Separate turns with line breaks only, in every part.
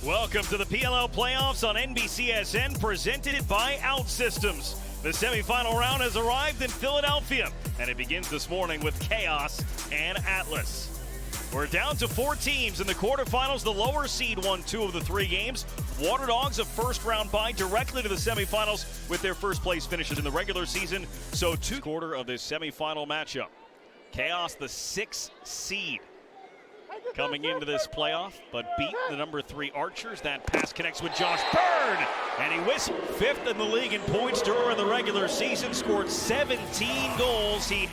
Welcome to the PLL playoffs on NBCSN, presented by OutSystems. The semifinal round has arrived in Philadelphia, and it begins this morning with Chaos and Atlas. We're down to 4 teams in the quarterfinals. The lower seed won 2 of the 3 games. Water Dogs, a first-round bye directly to the semifinals with their first-place finishes in the regular season. So 2/4 of this semifinal matchup. Chaos, the 6th seed, coming into this playoff, but beat the number 3 Archers. That pass connects with Josh Bird, and he whistled 5th in the league in points during the regular season, scored 17 goals. He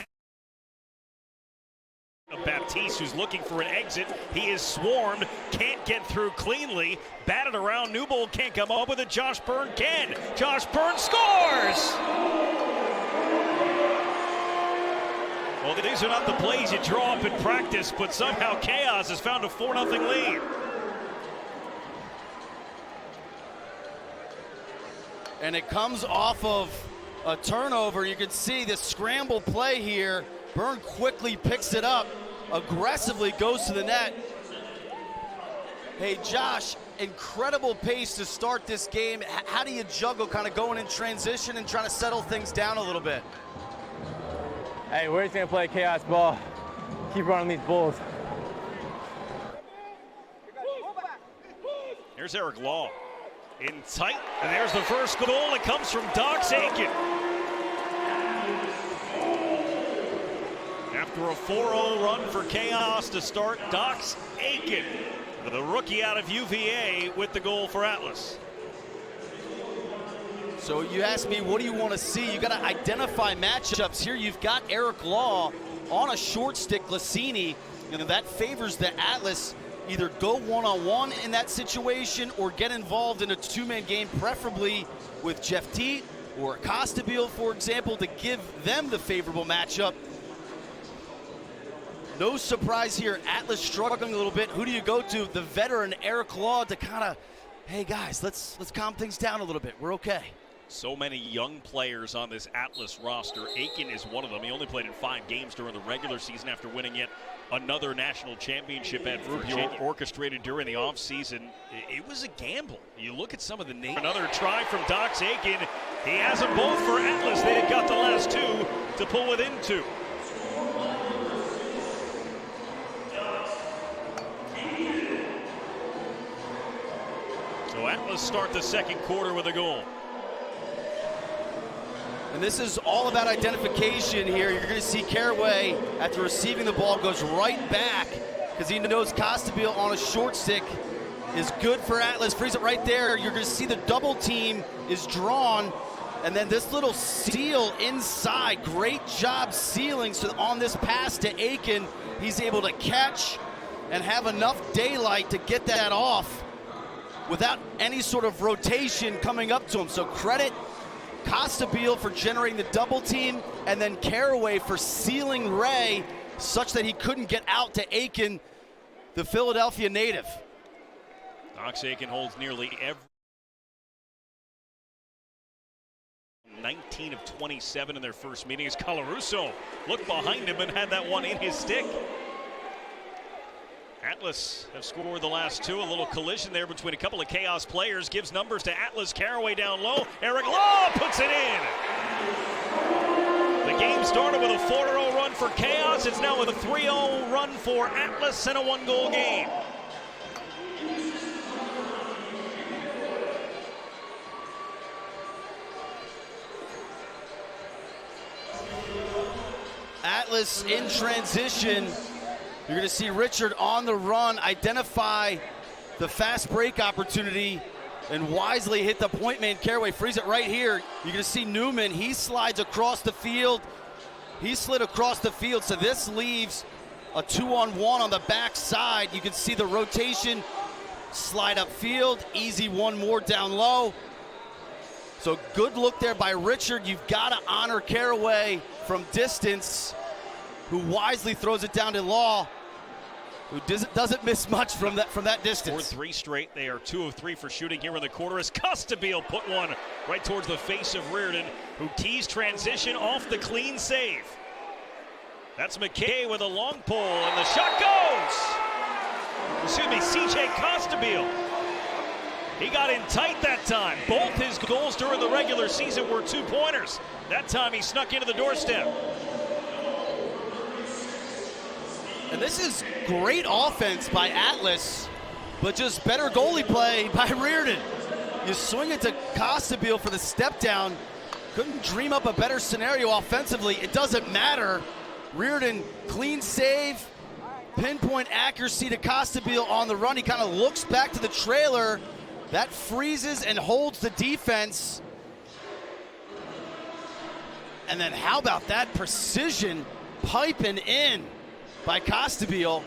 Baptiste, who's looking for an exit. He is swarmed, can't get through cleanly. Batted around, Newbold can't come up with it. Josh Byrne can. Josh Byrne scores! Well, these are not the plays you draw up in practice, but somehow Chaos has found a 4-0 lead.
And it comes off of a turnover. You can see this scramble play here. Byrne quickly picks it up, aggressively goes to the net. Hey, Josh, incredible pace to start this game. How do you juggle kind of going in transition and trying to settle things down a little bit?
Hey, we're just gonna play Chaos ball. Keep running these bulls.
Here's Eric Law in tight, and there's the first goal. It comes from Dox Aiken. After a 4-0 run for Chaos to start, Dox Aiken, the rookie out of UVA, with the goal for Atlas.
So you ask me, what do you want to see? You got to identify matchups here. You've got Eric Law on a short stick, Lassini, and that favors the Atlas. Either go one-on-one in that situation or get involved in a 2-man game, preferably with Jeff Teat or Costabile, for example, to give them the favorable matchup. No surprise here, Atlas struggling a little bit. Who do you go to? The veteran Eric Law to kind of, hey guys, let's calm things down a little bit. We're okay.
So many young players on this Atlas roster. Aiken is one of them. He only played in 5 games during the regular season after winning yet another national championship at Virginia. Orchestrated during the offseason. It was a gamble. You look at some of the names. Another try from Dox Aiken. He has them both for Atlas. They had got the last 2 to pull within 2. So Atlas start the second quarter with a goal.
And this is all about identification here. You're going to see Caraway, after receiving the ball, goes right back because he knows Costabile on a short stick is good for Atlas. Frees it right there. You're going to see the double team is drawn. And then this little seal inside. Great job sealing. So on this pass to Aiken, he's able to catch and have enough daylight to get that off without any sort of rotation coming up to him. So credit Costabile for generating the double team, and then Caraway for sealing Ray such that he couldn't get out to Aiken, the Philadelphia native.
Dox Aiken holds nearly every 19 of 27 in their first meeting as Colarusso looked behind him and had that one in his stick. Atlas have scored the last 2. A little collision there between a couple of Chaos players gives numbers to Atlas. Caraway down low. Eric Law puts it in. The game started with a 4-0 run for Chaos. It's now with a 3-0 run for Atlas and a 1-goal game.
Atlas in transition. You're going to see Richard on the run, identify the fast break opportunity, and wisely hit the point man. Caraway frees it right here. You're going to see Newman. He slides across the field. He slid across the field, so this leaves a 2-on-1 on the back side. You can see the rotation, slide upfield, easy one more down low. So good look there by Richard. You've got to honor Caraway from distance, who wisely throws it down to Law, who doesn't miss much from that distance.
Scored 3 straight. They are 2 of 3 for shooting here in the quarter as Costabile put one right towards the face of Reardon, who teased transition off the clean save. That's McKay with a long pull, and the shot goes! Excuse me, CJ Costabile He got in tight that time. Both his goals during the regular season were 2-pointers. That time he snuck into the doorstep.
And this is great offense by Atlas, but just better goalie play by Reardon. You swing it to Costabile for the step down. Couldn't dream up a better scenario offensively. It doesn't matter. Reardon, clean save, pinpoint accuracy to Costabile on the run. He kind of looks back to the trailer. That freezes and holds the defense. And then how about that precision piping in by Costabile?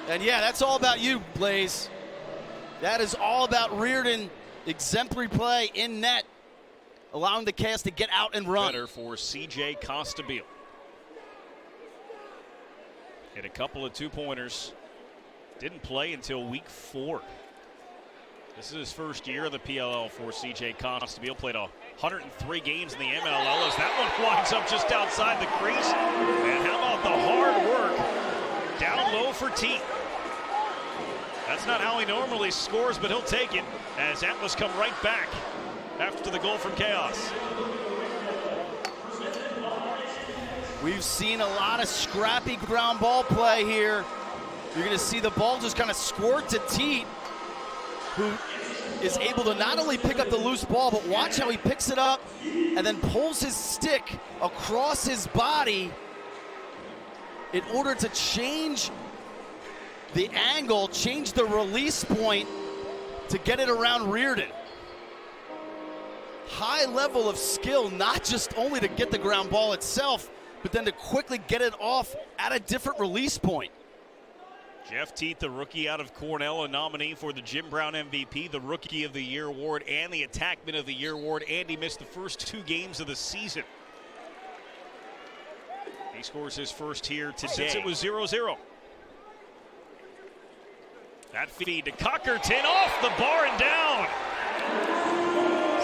And yeah, that's all about you, Blaze. That is all about Reardon. Exemplary play in net, allowing the Chaos to get out and run.
Better for CJ Costabile. Hit a couple of 2-pointers. Didn't play until week 4. This is his first year of the PLL for CJ Costabile. Played 103 games in the MLL as that one winds up just outside the crease. And how about the hard work down low for Teat? That's not how he normally scores, but he'll take it as Atlas come right back after the goal from Chaos.
We've seen a lot of scrappy ground ball play here. You're going to see the ball just kind of squirt to Teat, who is able to not only pick up the loose ball, but watch how he picks it up and then pulls his stick across his body in order to change the angle, change the release point to get it around Reardon. High level of skill, not just only to get the ground ball itself, but then to quickly get it off at a different release point.
Jeff Teat, the rookie out of Cornell, a nominee for the Jim Brown MVP, the Rookie of the Year award, and the Attackman of the Year award, and he missed the first 2 games of the season. He scores his first here today. Since it was 0-0. That feed to Cockerton, off the bar and down.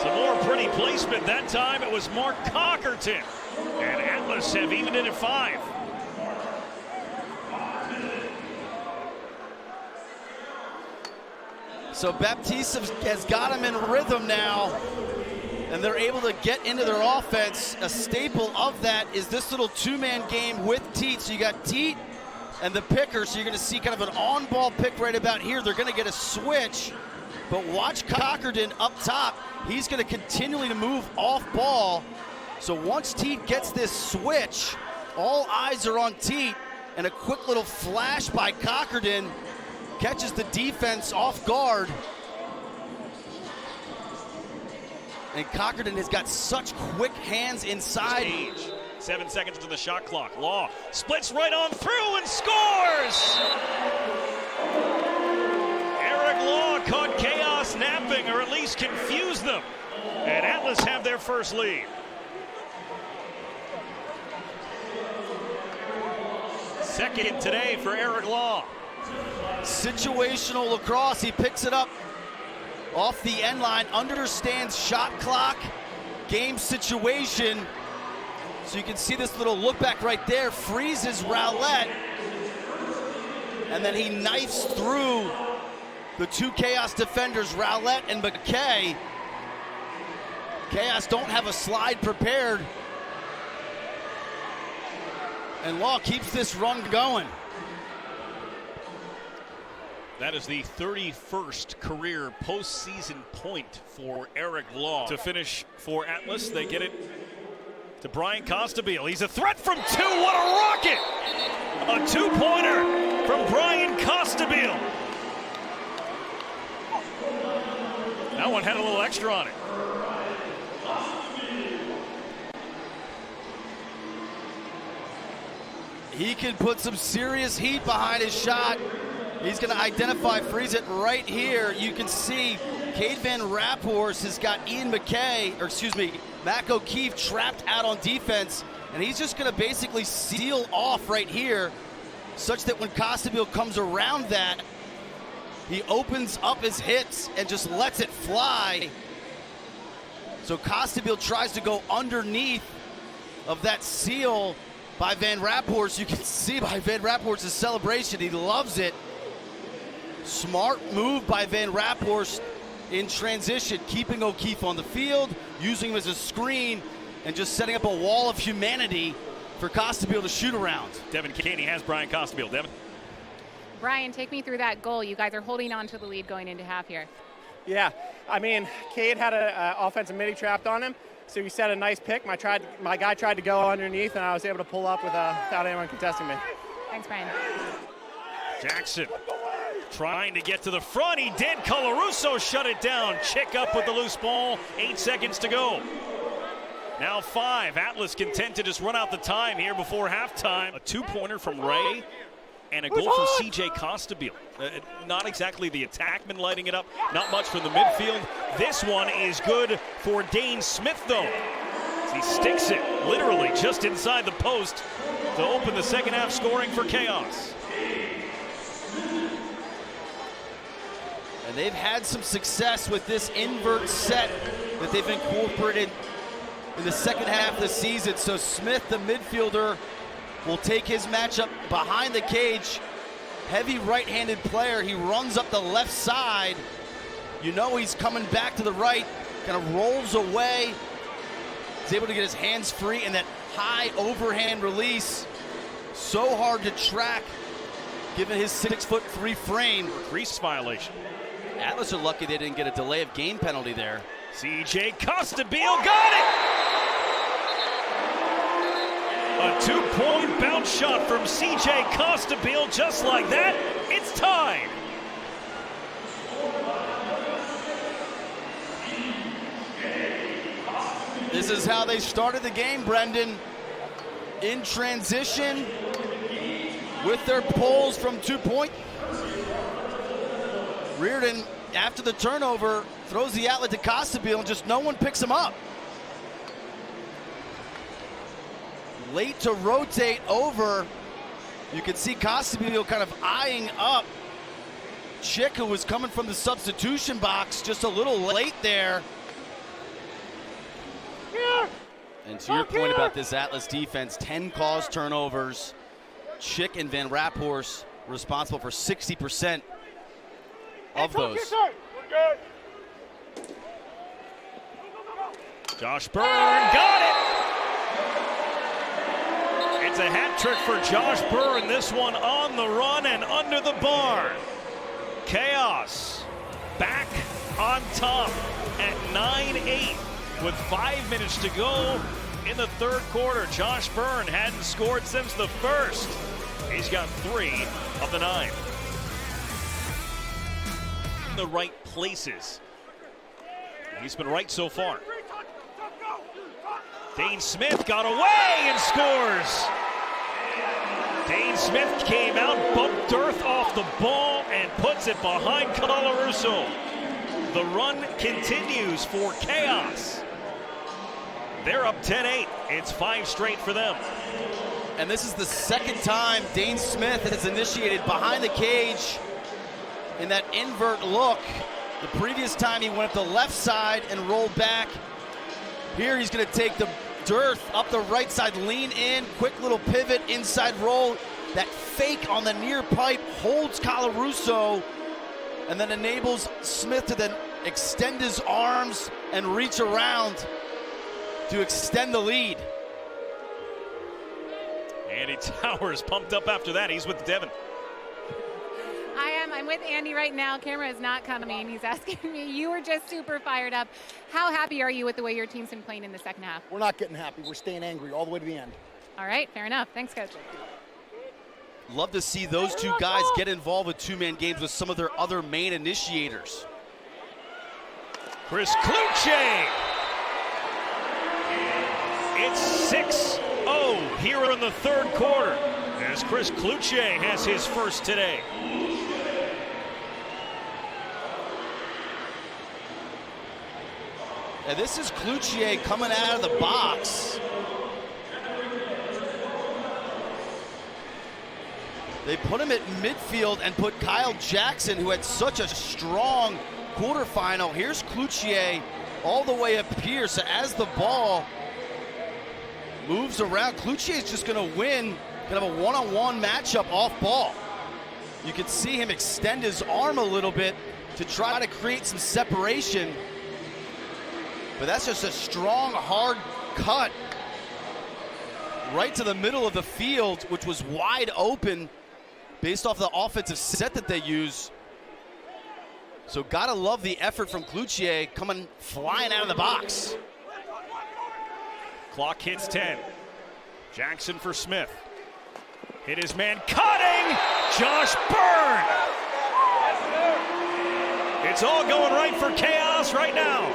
Some more pretty placement. That time it was Mark Cockerton. And Atlas have evened it at 5.
So Baptiste has got him in rhythm now, and they're able to get into their offense. A staple of that is this little 2-man game with Teat. So you got Teat and the picker, so you're going to see kind of an on-ball pick right about here. They're going to get a switch, but watch Cockerton up top. He's going to continually to move off ball. So once Teat gets this switch, all eyes are on Teat, and a quick little flash by Cockerton catches the defense off guard. And Cockerton has got such quick hands inside.
7 seconds to the shot clock. Law splits right on through and scores! Eric Law caught Chaos napping, or at least confused them. And Atlas have their first lead. Second today for Eric Law.
Situational lacrosse, he picks it up off the end line, understands shot clock, game situation. So you can see this little look back right there, freezes Rowlett, and then he knifes through the 2 Chaos defenders, Rowlett and McKay. Chaos don't have a slide prepared, and Law keeps this run going.
That is the 31st career postseason point for Eric Law. To finish for Atlas, they get it to Brian Costabile. He's a threat from 2. What a rocket! A 2-pointer from Brian Costabile. That one had a little extra on it.
He can put some serious heat behind his shot. He's going to identify, freeze it right here. You can see Cade Van Raphorst has got Mac O'Keefe trapped out on defense, and he's just going to basically seal off right here, such that when Costabile comes around that, he opens up his hips and just lets it fly. So Costabile tries to go underneath of that seal by Van Raphorst. You can see by Van Raphorst's celebration, he loves it. Smart move by Van Raphorst in transition, keeping O'Keefe on the field, using him as a screen, and just setting up a wall of humanity for Costabile to shoot around.
Devin Caney has Brian Costabile. Devin?
Brian, take me through that goal. You guys are holding on to the lead going into half here.
Yeah, I mean, Cade had an offensive midi trapped on him, so he set a nice pick. My guy tried to go underneath, and I was able to pull up without anyone contesting me.
Thanks, Brian.
Jackson trying to get to the front. He did. Colarusso shut it down. Chick up with the loose ball. 8 seconds to go. Now 5. Atlas content to just run out the time here before halftime. A 2-pointer from Ray and a goal from C.J. Costabile. Not exactly the attackman lighting it up. Not much from the midfield. This one is good for Dane Smith, though. He sticks it literally just inside the post to open the second half scoring for Chaos.
And they've had some success with this invert set that they've incorporated in the second half of the season. So Smith, the midfielder, will take his matchup behind the cage. Heavy right-handed player. He runs up the left side. You know he's coming back to the right, kind of rolls away. He's able to get his hands free, and that high overhand release, so hard to track given his 6'3" frame.
Crease violation.
Atlas are lucky they didn't get a delay of game penalty there.
C.J. Costabile got it! A 2-point bounce shot from C.J. Costabile, just like that. It's tied.
This is how they started the game, Brendan. In transition with their pulls from 2-point. Reardon, after the turnover, throws the outlet to Costabile, and just no one picks him up. Late to rotate over. You can see Costabile kind of eyeing up Chick, who was coming from the substitution box, just a little late there. And to your point about this Atlas defense, 10 caused turnovers. Chick and Van Raphorst responsible for 60% of those.
Josh Byrne got it! It's a hat trick for Josh Byrne. This one on the run and under the bar. Chaos back on top at 9-8 with 5 minutes to go in the third quarter. Josh Byrne hadn't scored since the first. He's got 3 of the 9. In the right places. He's been right so far. Dane Smith got away and scores. Dane Smith came out, bumped Dearth off the ball, and puts it behind Colarusso. The run continues for Chaos. They're up 10-8. It's 5 straight for them.
And this is the second time Dane Smith has initiated behind the cage in that invert look. The previous time he went up the left side and rolled back. Here he's going to take the Dearth up the right side, lean in, quick little pivot, inside roll. That fake on the near pipe holds Colarusso and then enables Smith to then extend his arms and reach around to extend the lead.
Andy Towers pumped up after that. He's with Devin.
I'm with Andy right now. Camera is not coming. He's asking me. You were just super fired up. How happy are you with the way your team's been playing in the second half?
We're not getting happy. We're staying angry all the way to the end.
All right, fair enough. Thanks, Coach.
Love to see those two guys get involved with two-man games with some of their other main initiators.
Chris Kluche. It's 6-0 here in the third quarter as Chris Kluche has his first today.
And this is Kluche coming out of the box. They put him at midfield and put Kyle Jackson, who had such a strong quarterfinal. Here's Kluche all the way up here. So as the ball moves around, Kluche is just going to win kind of a one-on-one matchup off ball. You can see him extend his arm a little bit to try to create some separation. But that's just a strong, hard cut right to the middle of the field, which was wide open based off the offensive set that they use. So gotta love the effort from Cloutier coming flying out of the box.
Clock hits 10. Jackson for Smith. Hit his man, cutting! Josh Byrne! It's all going right for Chaos right now.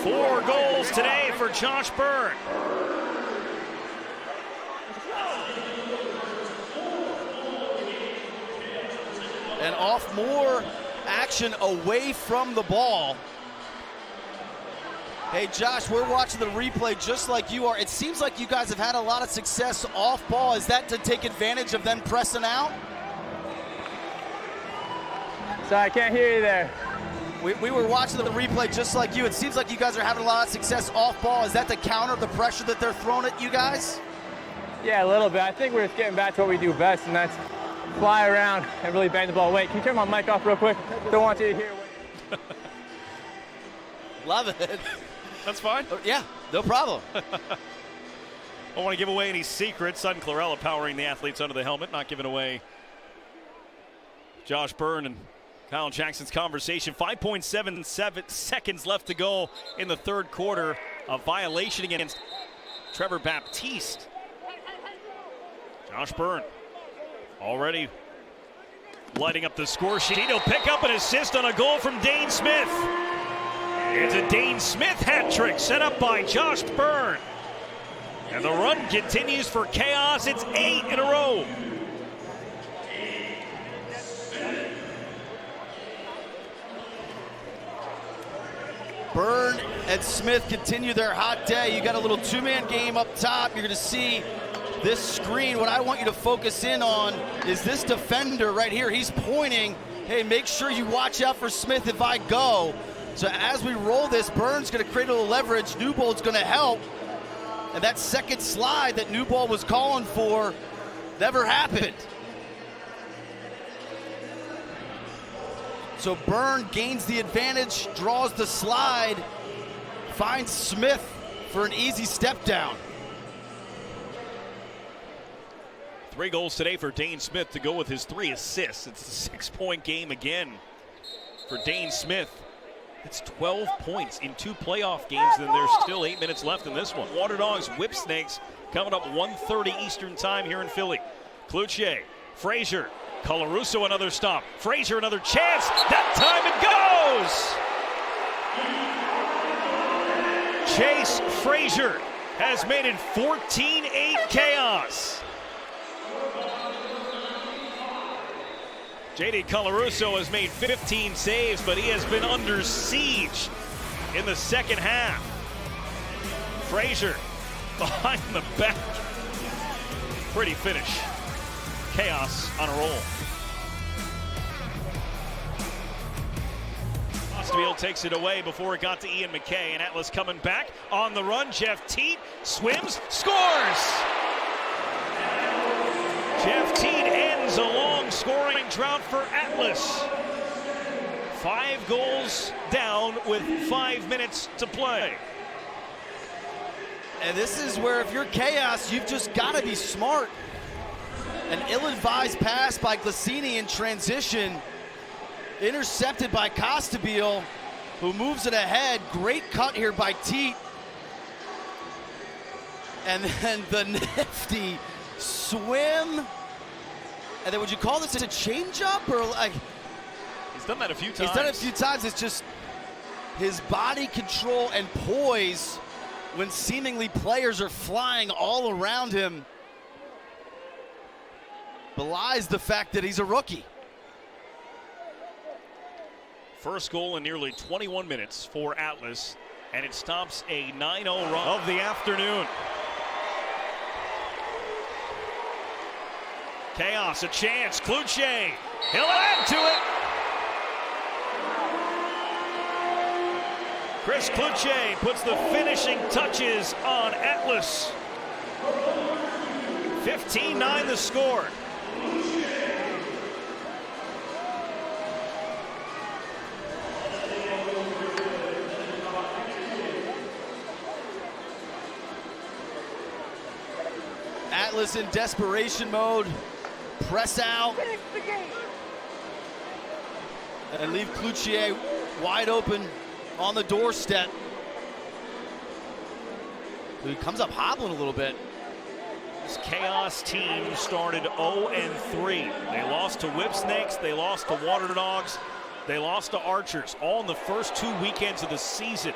4 goals today for Josh Byrne.
And off more action away from the ball. Hey, Josh, we're watching the replay just like you are. It seems like you guys have had a lot of success off ball. Is that to take advantage of them pressing out?
Sorry, I can't hear you there.
We were watching the replay just like you. It seems like you guys are having a lot of success off ball. Is that to counter the pressure that they're throwing at you guys?
Yeah, a little bit. I think we're just getting back to what we do best, and that's fly around and really bang the ball. Wait, can you turn my mic off real quick? Don't want you to hear.
Love it.
That's fine.
Yeah, no problem.
I don't want to give away any secrets. Sutton Clarella powering the athletes under the helmet, not giving away Josh Byrne and Kyle Jackson's conversation. 5.77 seconds left to go in the third quarter. A violation against Trevor Baptiste. Josh Byrne already lighting up the score sheet. He'll pick up an assist on a goal from Dane Smith. It's a Dane Smith hat trick set up by Josh Byrne. And the run continues for Chaos. It's 8 in a row.
Byrne and Smith continue their hot day. You got a little two-man game up top. You're going to see this screen. What I want you to focus in on is this defender right here. He's pointing, hey, make sure you watch out for Smith if I go. So as we roll this, Byrne's going to create a little leverage. Newbold's going to help. And that second slide that Newbold was calling for never happened. So Byrne gains the advantage, draws the slide, finds Smith for an easy step down.
3 goals today for Dane Smith to go with his 3 assists. It's a 6-point game again for Dane Smith. It's 12 points in 2 playoff games, and there's still 8 minutes left in this one. Water Dogs Whip Snakes coming up 1:30 Eastern time here in Philly. Cloutier, Frazier, Colarusso another stop. Frazier another chance. That time it goes! Chase Frazier has made it 14-8 Chaos. J.D. Colarusso has made 15 saves, but he has been under siege in the second half. Frazier behind the back. Pretty finish. Chaos on a roll. Ostfield takes it away before it got to Ian McKay, and Atlas coming back on the run. Jeff Teat swims, scores! Jeff Teat ends a long scoring drought for Atlas. 5 goals down with 5 minutes to play.
And this is where if you're Chaos, you've just got to be smart. An ill-advised pass by Glacini in transition, intercepted by Costabile, who moves it ahead. Great cut here by Teat. And then the nifty swim. And then would you call this a change-up, or like?
He's done that a few times.
He's done it a few times. It's just his body control and poise when seemingly players are flying all around him belies the fact that he's a rookie.
First goal in nearly 21 minutes for Atlas, and it stops a 9-0 run of the afternoon. Chaos, a chance. Cloutier, he'll add to it. Chris Cloutier puts the finishing touches on Atlas. 15-9 the score.
Atlas in desperation mode. Press out. And leave Cloutier wide open on the doorstep. He comes up hobbling a little bit.
This Chaos team started 0-3. They lost to Whipsnakes, they lost to Water Dogs, they lost to Archers, all in the first 2 weekends of the season.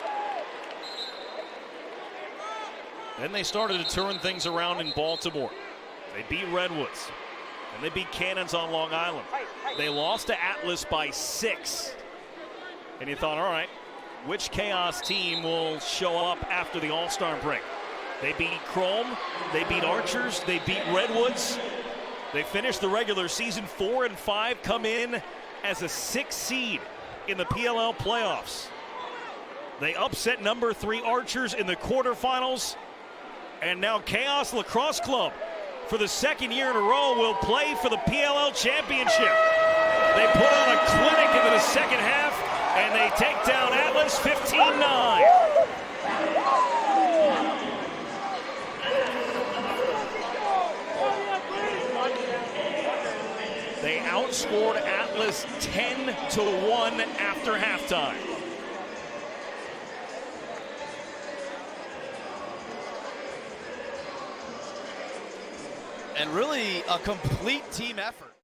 Then they started to turn things around in Baltimore. They beat Redwoods, and they beat Cannons on Long Island. They lost to Atlas by 6. And you thought, all right, which Chaos team will show up after the All-Star break? They beat Chrome, they beat Archers, they beat Redwoods. They finished the regular season 4-5, come in as a 6th seed in the PLL playoffs. They upset number 3 Archers in the quarterfinals. And now Chaos Lacrosse Club, for the 2nd year in a row, will play for the PLL championship. They put on a clinic into the second half, and they take down Atlas 15-9. They outscored Atlas 10-1 after halftime.
And really a complete team effort.